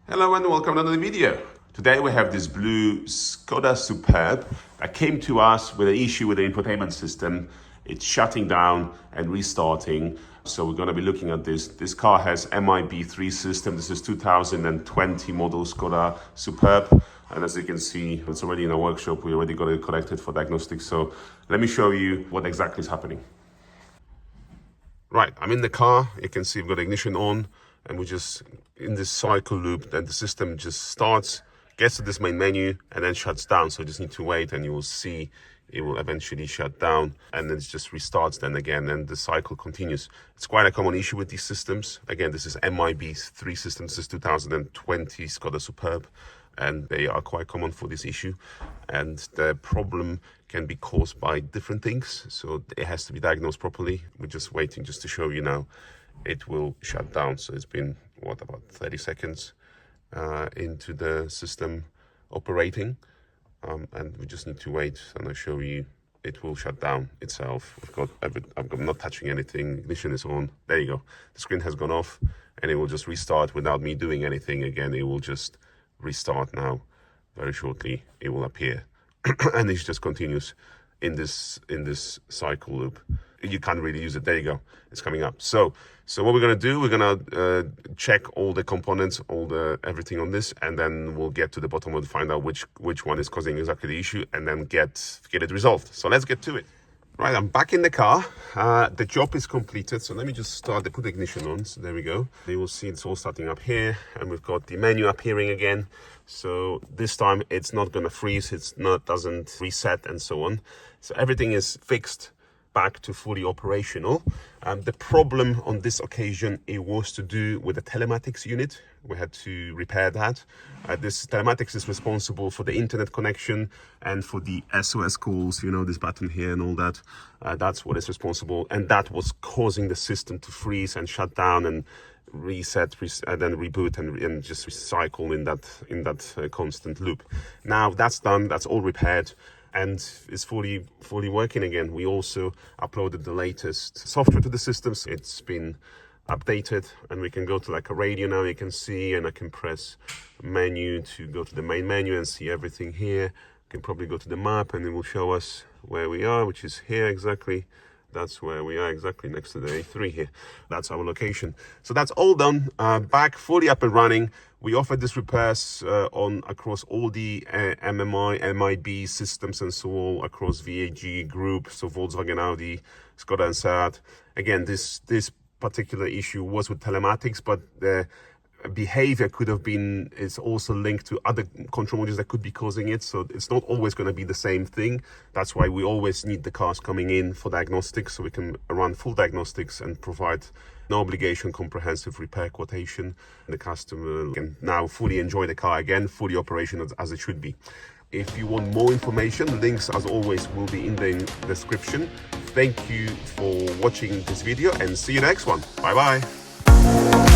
Hello and welcome to another video. Today we have this blue Skoda Superb that came to us with an issue with the infotainment system. It's shutting down and restarting. So we're going to be looking at this. This car has MIB3 system. This is 2020 model Skoda Superb. And as you can see, it's already in a workshop. We already got it connected for diagnostics. So let me show you what exactly is happening. Right, I'm in the car. You can see we've got ignition on. And we're just in this cycle loop, then the system just starts, gets to this main menu, and then shuts down. So you just need to wait, and you will see it will eventually shut down, and then it just restarts then again, and the cycle continues. It's quite a common issue with these systems. Again, this is MIB3 system. This is 2020 Skoda Superb, and they are quite common for this issue. And the problem can be caused by different things, so it has to be diagnosed properly. We're just waiting just to show you now. It will shut down. So it's been, what, about 30 seconds into the system operating. And we just need to wait, and I'll show you it will shut down itself. I'm not touching anything. Ignition is on. There you go. The screen has gone off, and it will just restart without me doing anything. Again, it will just restart now. Very shortly, it will appear. And it just continues in this cycle loop. You can't really use it. There you go. It's coming up. So what we're going to do, we're going to check all the components, everything on this, and then we'll get to the bottom and find out which one is causing exactly the issue, and then get it resolved. So let's get to it. Right, I'm back in the car. The job is completed. So let me just put the ignition on. So there we go. You will see it's all starting up here, and we've got the menu appearing again. So this time it's not going to freeze. Doesn't reset and so on. So everything is fixed back to fully operational. The problem on this occasion, it was to do with the telematics unit. We had to repair that. This telematics is responsible for the internet connection and for the SOS calls, you know, this button here and all that. That's what is responsible. And that was causing the system to freeze and shut down and reset, and then reboot and just recycle in that constant loop. Now that's done, that's all repaired, and it's fully working again. We also uploaded the latest software to the system. So it's been updated, and we can go to like a radio now, you can see, and I can press menu to go to the main menu and see everything here. We can probably go to the map, and it will show us where we are, which is here exactly. That's where we are exactly, next to the A3 here. That's our location. So that's all done, back fully up and running. We offered this repairs across all the MIB systems and so on, across VAG Group, so Volkswagen, Audi, Skoda and Seat. Again, this particular issue was with telematics, but the behavior could have been, it's also linked to other control modules that could be causing it. So it's not always going to be the same thing. That's why we always need the cars coming in for diagnostics, so we can run full diagnostics and provide no obligation comprehensive repair quotation. The customer can now fully enjoy the car again, fully operational as it should be. If you want more information, links as always will be in the description. Thank you for watching this video, and see you next one. Bye bye.